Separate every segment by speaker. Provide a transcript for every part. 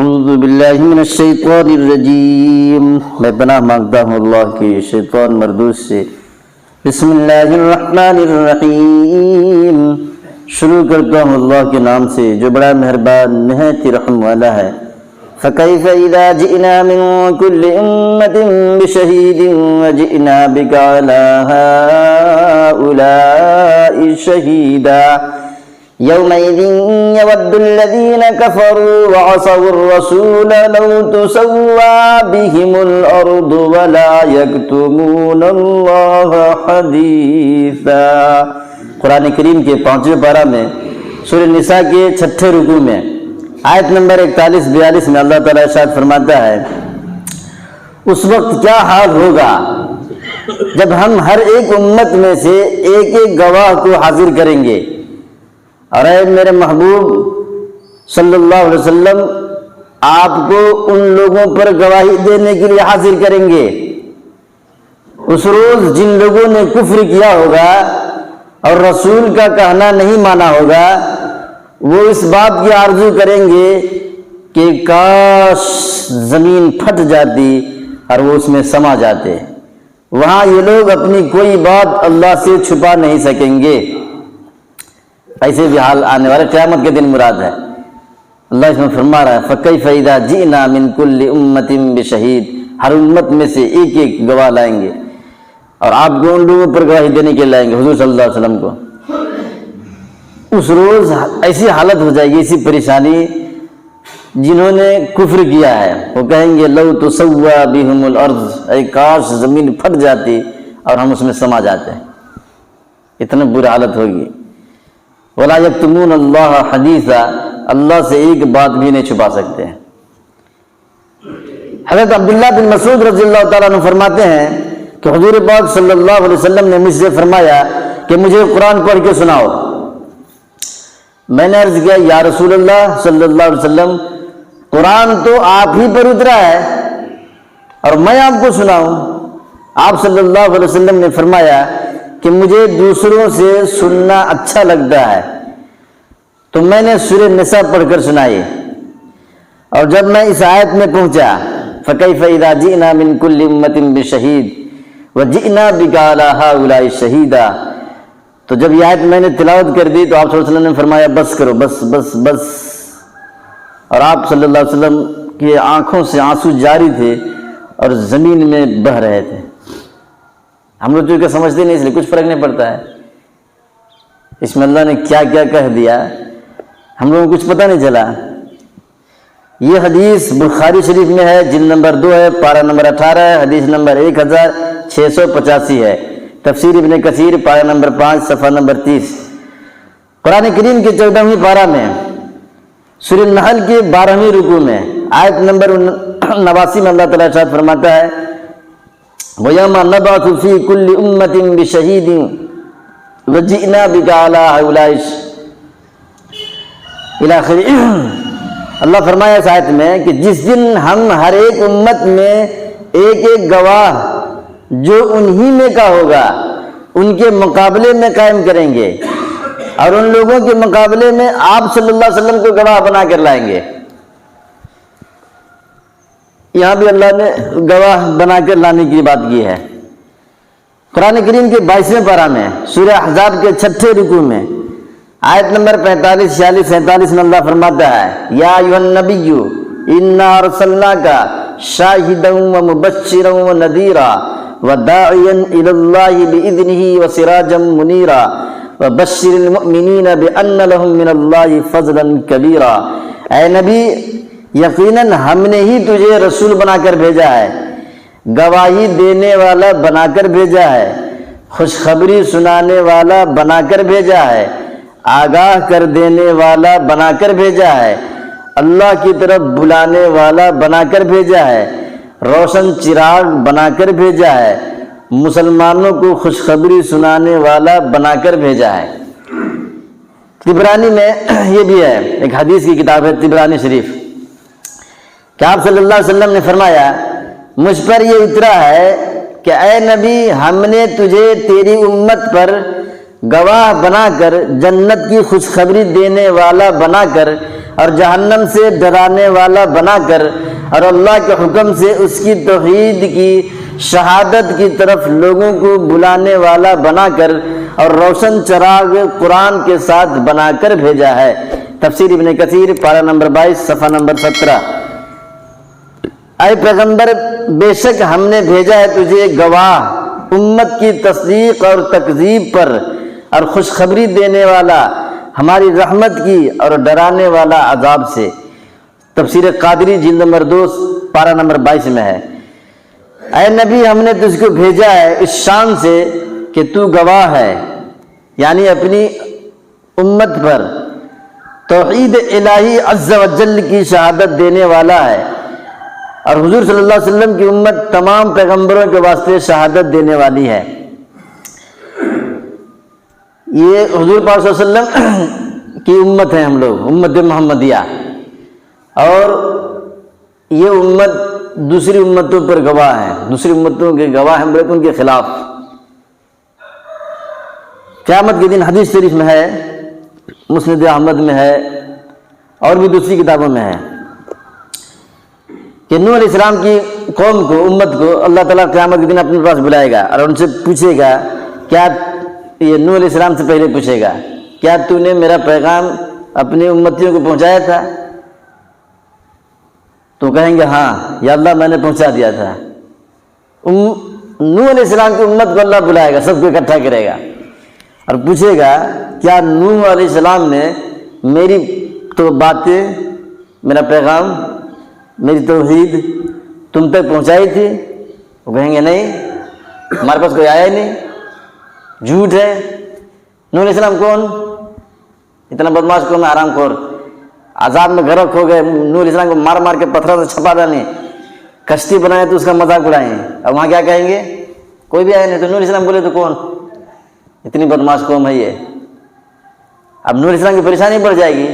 Speaker 1: اعوذ باللہ من الشیطان الرجیم، میں پناہ مانگتا ہوں اللہ کے شیطان مردود سے۔ بسم اللہ الرحمن الرحیم، شروع کرتا ہوں اللہ کے نام سے جو بڑا مہربان نہایت رحم والا ہے۔ فَكَيْفَ إِذَا جِئْنَا مِن كُلِّ أُمَّةٍ بِشَهِيدٍ وَجِئْنَا بِكَ عَلَى هَؤُلَاءِ شَهِيدًا يَوْمَئِذٍ يَوَدُّ الَّذِينَ كَفَرُوا وَعَصَوُا الرَّسُولَ لَوْ تُسَوَّىٰ بِهِمُ الْأَرْضُ وَلَا يَكْتُمُونَ اللَّهَ حَدِيثًا۔ قرآن کریم کے 5ویں پارہ میں سورہ نساء کے 6 رکوع میں آیت نمبر 41-42 میں اللہ تعالیٰ ارشاد فرماتا ہے، اس وقت کیا حال ہوگا جب ہم ہر ایک امت میں سے ایک ایک گواہ کو حاضر کریں گے، اور اے میرے محبوب صلی اللہ علیہ وسلم آپ کو ان لوگوں پر گواہی دینے کے لیے حاضر کریں گے۔ اس روز جن لوگوں نے کفر کیا ہوگا اور رسول کا کہنا نہیں مانا ہوگا، وہ اس بات کی آرزو کریں گے کہ کاش زمین پھٹ جاتی اور وہ اس میں سما جاتے۔ وہاں یہ لوگ اپنی کوئی بات اللہ سے چھپا نہیں سکیں گے۔ ایسے بھی حال آنے والے قیامت کے دن مراد ہے۔ اللہ اس میں فرما رہا ہے، فَكَيْفَ إِذَا جِئْنَا مِن كُلِّ أُمَّةٍ بِشَهِيدٍ، ہر امت میں سے ایک ایک گواہ لائیں گے، اور آپ کو ان لوگوں پر گواہی دینے کے لائیں گے، حضور صلی اللہ علیہ وسلم کو۔ اس روز ایسی حالت ہو جائے گی، ایسی پریشانی، جنہوں نے کفر کیا ہے وہ کہیں گے لو تسوّىٰ بِهِمُ الْأَرْضُ، اے کاش زمین پھٹ جاتی اور ہم اس میں سما جاتے۔ اتنا بری حالت ہوگی۔ وَلَا يَكْتُمُونَ اللَّهَ حَدِيثًا، اللہ سے ایک بات بھی نہیں چھپا سکتے ہیں۔ حضرت عبداللہ بن مسعود رضی اللہ تعالیٰ عنہ فرماتے ہیں کہ حضور پاک صلی اللہ علیہ وسلم نے مجھ سے فرمایا کہ مجھے قرآن پڑھ کے سناؤ۔ میں نے عرض کیا، یا رسول اللہ صلی اللہ علیہ وسلم قرآن تو آپ ہی پر اترا ہے اور میں آپ کو سناؤں؟ آپ صلی اللہ علیہ وسلم نے فرمایا کہ مجھے دوسروں سے سننا اچھا لگتا ہے، تو میں نے سورہ نساء پڑھ کر سنائی، اور جب میں اس آیت میں پہنچا فَكَيْفَ إِذَا جِئْنَا مِن كُلِّ أُمَّةٍ بِشَهِيدٍ وَجِئْنَا بِكَ عَلَى هَؤُلَاءِ شَهِيدًا، تو جب یہ آیت میں نے تلاوت کر دی تو آپ صلی اللہ علیہ وسلم نے فرمایا بس کرو، بس بس بس، اور آپ صلی اللہ علیہ وسلم کی آنکھوں سے آنسو جاری تھے اور زمین میں بہہ رہے تھے۔ ہم لوگ جو کہ سمجھتے نہیں، اس لیے کچھ فرق نہیں پڑتا ہے۔ اس میں اللہ نے کیا کیا کہہ دیا ہم لوگوں کو کچھ پتہ نہیں چلا۔ یہ حدیث بخاری شریف میں ہے، جلد نمبر 2 ہے، پارہ نمبر 18 ہے، حدیث نمبر 1685 ہے۔ تفسیر ابن کثیر پارہ نمبر 5 صفحہ نمبر 30۔ قرآن کریم کے 14ویں پارہ میں سورہ نحل کے 12ویں رکوع میں آیت نمبر 89 میں اللہ تعالیٰ ارشاد فرماتا ہے، وَيَوْمَ نَبْعَثُ فِي كُلِّ أُمَّةٍ بِشَهِيدٍ وَجِئْنَا بِكَ عَلَى هَؤُلَاءِ إِلَى آخِرِ۔ اللہ فرمایا اس آیت میں کہ جس دن ہم ہر ایک امت میں ایک ایک گواہ جو انہی میں کا ہوگا ان کے مقابلے میں قائم کریں گے، اور ان لوگوں کے مقابلے میں آپ صلی اللہ علیہ وسلم کو گواہ بنا کر لائیں گے۔ یہاں بھی اللہ نے گواہ بنا کر لانے کی بات کی ہے۔ قرآن کریم کے 22ویں پارہ میں سورہ احزاب کے 6 رکوع میں آیت نمبر 45، 46، 47 میں اللہ فرماتا ہے، یا ایھا النبی انا ارسلناک شاہدا ومبشرا ونذیرا وداعیا الی اللہ باذنہ وسراجا منیرا وبشر المؤمنین بان لهم من اللہ فضلا کبیرا۔ اے نبی، یقیناً ہم نے ہی تجھے رسول بنا کر بھیجا ہے، گواہی دینے والا بنا کر بھیجا ہے، خوشخبری سنانے والا بنا کر بھیجا ہے، آگاہ کر دینے والا بنا کر بھیجا ہے، اللہ کی طرف بلانے والا بنا کر بھیجا ہے، روشن چراغ بنا کر بھیجا ہے، مسلمانوں کو خوشخبری سنانے والا بنا کر بھیجا ہے۔ طبرانی میں یہ بھی ہے، ایک حدیث کی کتاب ہے طبرانی شریف، کہ آپ صلی اللہ علیہ وسلم نے فرمایا، مجھ پر یہ اترا ہے کہ اے نبی، ہم نے تجھے تیری امت پر گواہ بنا کر، جنت کی خوشخبری دینے والا بنا کر اور جہنم سے ڈرانے والا بنا کر اور اللہ کے حکم سے اس کی توحید کی شہادت کی طرف لوگوں کو بلانے والا بنا کر اور روشن چراغ قرآن کے ساتھ بنا کر بھیجا ہے۔ تفسیر ابن کثیر پارہ نمبر 22 صفحہ نمبر 17۔ اے پیغمبر، بے شک ہم نے بھیجا ہے تجھے گواہ امت کی تصدیق اور تکذیب پر اور خوشخبری دینے والا ہماری رحمت کی اور ڈرانے والا عذاب سے۔ تفسیر قادری جلد نمبر 2 پارہ نمبر 22 میں ہے۔ اے نبی، ہم نے تجھ کو بھیجا ہے اس شان سے کہ تو گواہ ہے، یعنی اپنی امت پر توحید الہی عز و جل کی شہادت دینے والا ہے، اور حضور صلی اللہ علیہ وسلم کی امت تمام پیغمبروں کے واسطے شہادت دینے والی ہے۔ یہ حضور پاک صلی اللہ علیہ وسلم کی امت ہے، ہم لوگ امت محمدیہ، اور یہ امت دوسری امتوں پر گواہ ہے، دوسری امتوں کے گواہ ہیں بلکہ ان کے خلاف۔ قیامت کے دن حدیث شریف میں ہے، مسند احمد میں ہے، اور بھی دوسری کتابوں میں ہے کہ نوح علیہ السلام کی قوم کو، امت کو اللہ تعالیٰ قیامت کے دن اپنے پاس بلائے گا اور ان سے پوچھے گا، کیا یہ نوح علیہ السلام سے پہلے پوچھے گا، کیا تو نے میرا پیغام اپنی امتیوں کو پہنچایا تھا؟ تو کہیں گے ہاں یا اللہ میں نے پہنچا دیا تھا۔ نوح علیہ السلام کی امت کو اللہ بلائے گا، سب کو اکٹھا کرے گا اور پوچھے گا، کیا نوح علیہ السلام نے میری تو باتیں، میرا پیغام، میری توحید تم تک پہنچائی تھی؟ وہ کہیں گے نہیں، ہمارے پاس کوئی آیا ہی نہیں، جھوٹ ہے۔ نوح علیہ السلام کون؟ اتنا بدماش قوم ہے، حرام خور، عذاب میں غرق ہو گئے، نوح علیہ السلام کو مار مار کے پتھروں سے چھپا ڈالیں، کشتی بنائے تو اس کا مذاق اڑائیں، اور وہاں کیا کہیں گے؟ کوئی بھی آیا نہیں۔ تو نوح علیہ السلام بولے تو کون؟ اتنی بدماش قوم ہے یہ۔ اب نوح علیہ السلام کی پریشانی بڑھ جائے گی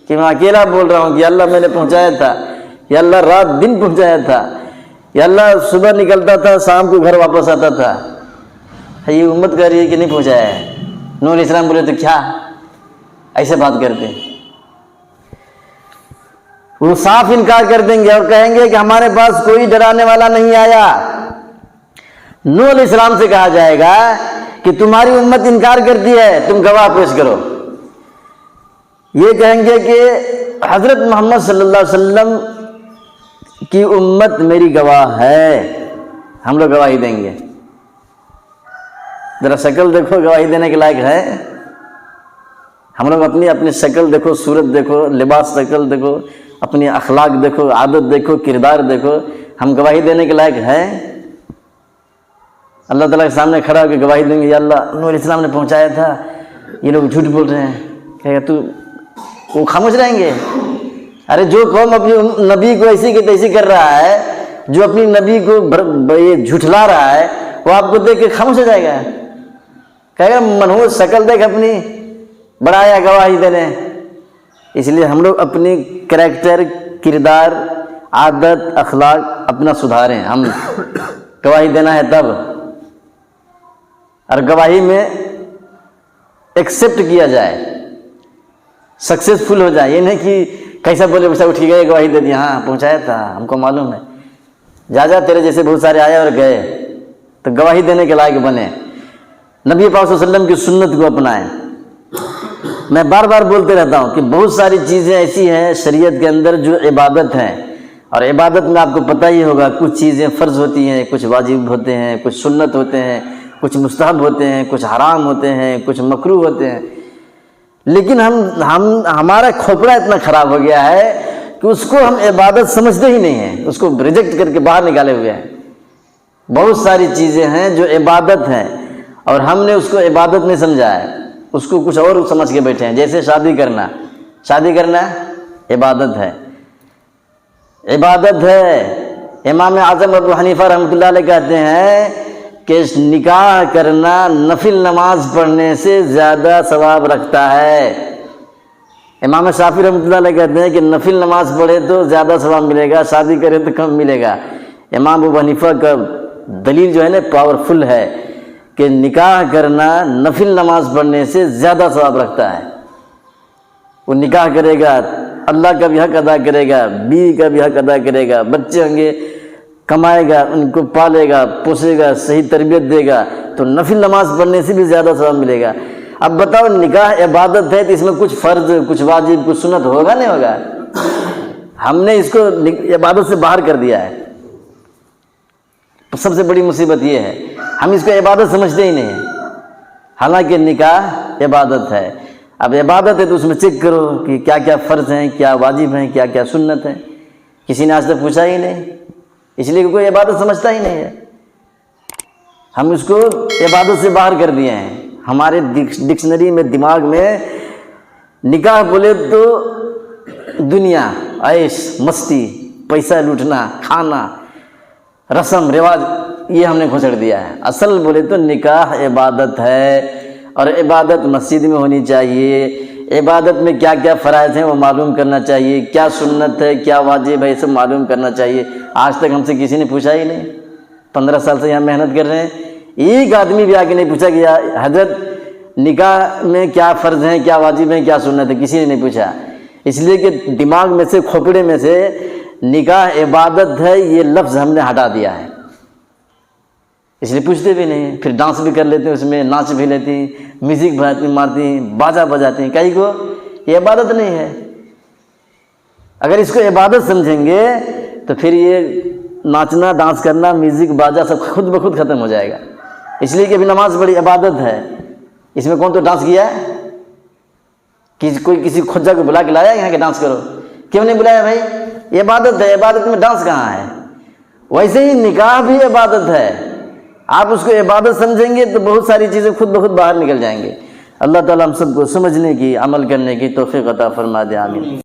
Speaker 1: کہ میں اکیلا بول رہا ہوں کہ اللہ میں نے پہنچایا تھا، یا اللہ رات دن پہنچایا تھا، یا اللہ صبح نکلتا تھا شام کو گھر واپس آتا تھا، یہ امت کہہ رہی ہے کہ نہیں پہنچایا ہے۔ نوح علیہ السلام بولے تو کیا ایسے بات کرتے ہیں؟ وہ صاف انکار کر دیں گے اور کہیں گے کہ ہمارے پاس کوئی ڈرانے والا نہیں آیا۔ نوح علیہ السلام سے کہا جائے گا کہ تمہاری امت انکار کرتی ہے، تم گواہ پیش کرو۔ یہ کہیں گے کہ حضرت محمد صلی اللہ علیہ وسلم کی امت میری گواہ ہے، ہم لوگ گواہی دیں گے۔ ذرا شکل دیکھو، گواہی دینے کے لائق ہے؟ ہم لوگ اپنی شکل دیکھو، صورت دیکھو، لباس شکل دیکھو، اپنی اخلاق دیکھو، عادت دیکھو، کردار دیکھو، ہم گواہی دینے کے لائق ہیں؟ اللہ تعالیٰ کے سامنے کھڑا ہو کے گواہی دیں گے، یا اللہ نوح علیہ السلام نے پہنچایا تھا، یہ لوگ جھوٹ بول رہے ہیں، کہے گا تو وہ خاموش رہیں گے؟ ارے جو قوم اپنی نبی کو ایسی کی تیسی کر رہا ہے، جو اپنی نبی کو یہ جھٹلا رہا ہے، وہ آپ کو دیکھ کے خاموش ہو جائے گا، کہے گا منحوس شکل دیکھ اپنی، بڑا آیا گواہی دینے۔ اس لیے ہم لوگ اپنی کریکٹر، کردار، عادت، اخلاق اپنا سدھاریں۔ ہم گواہی دینا ہے تب، اور گواہی میں ایکسیپٹ کیا جائے، سکسیسفل ہو جائے، یہ نہیں کہ کیسا بولے ویسا اٹھ گئے گواہی دے دی، ہاں پہنچایا تھا ہم کو معلوم ہے، جا تیرے جیسے بہت سارے آئے اور گئے، تو گواہی دینے کے لائق بنے، نبی پاک صلی اللہ علیہ وسلم کی سنت کو اپنائیں۔ میں بار بار بولتے رہتا ہوں کہ بہت ساری چیزیں ایسی ہیں شریعت کے اندر جو عبادت ہیں، اور عبادت میں آپ کو پتہ ہی ہوگا کچھ چیزیں فرض ہوتی ہیں، کچھ واجب ہوتے ہیں، کچھ سنت ہوتے ہیں، کچھ مستحب ہوتے ہیں، کچھ حرام ہوتے ہیں، کچھ مکروہ ہوتے ہیں، لیکن ہمارا کھوپڑا اتنا خراب ہو گیا ہے کہ اس کو ہم عبادت سمجھتے ہی نہیں ہیں، اس کو ریجیکٹ کر کے باہر نکالے ہوئے ہیں۔ بہت ساری چیزیں ہیں جو عبادت ہیں اور ہم نے اس کو عبادت نہیں سمجھا ہے، اس کو کچھ اور سمجھ کے بیٹھے ہیں، جیسے شادی کرنا عبادت ہے، عبادت ہے۔ امام اعظم ابو حنیفہ رحمۃ اللہ علیہ کہتے ہیں کہ نکاح کرنا نفل نماز پڑھنے سے زیادہ ثواب رکھتا ہے۔ امام شافعی رحمۃ اللہ علیہ کہتے ہیں کہ نفل نماز پڑھے تو زیادہ ثواب ملے گا، شادی کرے تو کم ملے گا۔ امام ابو حنیفہ کا دلیل جو ہے نا پاورفل ہے کہ نکاح کرنا نفل نماز پڑھنے سے زیادہ ثواب رکھتا ہے۔ وہ نکاح کرے گا اللہ کا بھی حق ادا کرے گا، بیوی کا بھی حق ادا کرے گا، بچے ہوں گے کمائے گا، ان کو پالے گا، پوسے گا، صحیح تربیت دے گا، تو نفل نماز پڑھنے سے بھی زیادہ ثواب ملے گا۔ اب بتاؤ نکاح عبادت ہے تو اس میں کچھ فرض، کچھ واجب، کچھ سنت ہوگا نہیں ہوگا؟ ہم نے اس کو عبادت سے باہر کر دیا ہے۔ سب سے بڑی مصیبت یہ ہے ہم اس کو عبادت سمجھتے ہی نہیں ہیں، حالانکہ نکاح عبادت ہے۔ اب عبادت ہے تو اس میں چیک کرو کہ کیا کیا فرض ہیں، کیا واجب ہیں، کیا کیا سنت ہیں۔ کسی نے آج تک پوچھا ہی نہیں، اس لیے کہ کوئی عبادت سمجھتا ہی نہیں ہے۔ ہم اس کو عبادت سے باہر کر دیے ہیں۔ ہمارے ڈکشنری میں، دماغ میں نکاح بولے تو دنیا، عیش مستی، پیسہ لوٹنا، کھانا، رسم رواج، یہ ہم نے گھسڑ دیا ہے۔ اصل بولے تو نکاح عبادت ہے، اور عبادت مسجد میں ہونی چاہیے۔ عبادت میں کیا کیا فرائض ہیں وہ معلوم کرنا چاہیے، کیا سنت ہے، کیا واجب ہے، یہ سب معلوم کرنا چاہیے۔ آج تک ہم سے کسی نے پوچھا ہی نہیں۔ 15 سال سے یہاں محنت کر رہے ہیں، ایک آدمی بھی آگے نہیں پوچھا کہ حضرت نکاح میں کیا فرض ہیں، کیا واجب ہیں، کیا سنت ہے، کسی نے نہیں پوچھا۔ اس لیے کہ دماغ میں سے، کھوپڑے میں سے نکاح عبادت ہے یہ لفظ ہم نے ہٹا دیا ہے، اس لیے پوچھتے بھی نہیں ہیں۔ پھر ڈانس بھی کر لیتے ہیں، اس میں ناچ بھی لیتی ہیں، میوزک مارتی ہیں، باجا بجاتی ہیں، کئی کو یہ عبادت نہیں ہے۔ اگر اس کو عبادت سمجھیں گے تو پھر یہ ناچنا، ڈانس کرنا، میوزک، باجا سب خود بخود ختم ہو جائے گا۔ اس لیے کہ ابھی نماز بڑی عبادت ہے، اس میں کون تو ڈانس کیا ہے؟ کوئی کسی کھجا کو بلا کے لایا یہاں کہ ڈانس کرو؟ کیوں نہیں بلایا بھائی؟ یہ عبادت ہے، عبادت میں ڈانس کہاں ہے؟ ویسے ہی نکاح بھی عبادت ہے، آپ اس کو عبادت سمجھیں گے تو بہت ساری چیزیں خود بخود باہر نکل جائیں گے۔ اللہ تعالیٰ ہم سب کو سمجھنے کی، عمل کرنے کی توفیق عطا فرما دے، آمین۔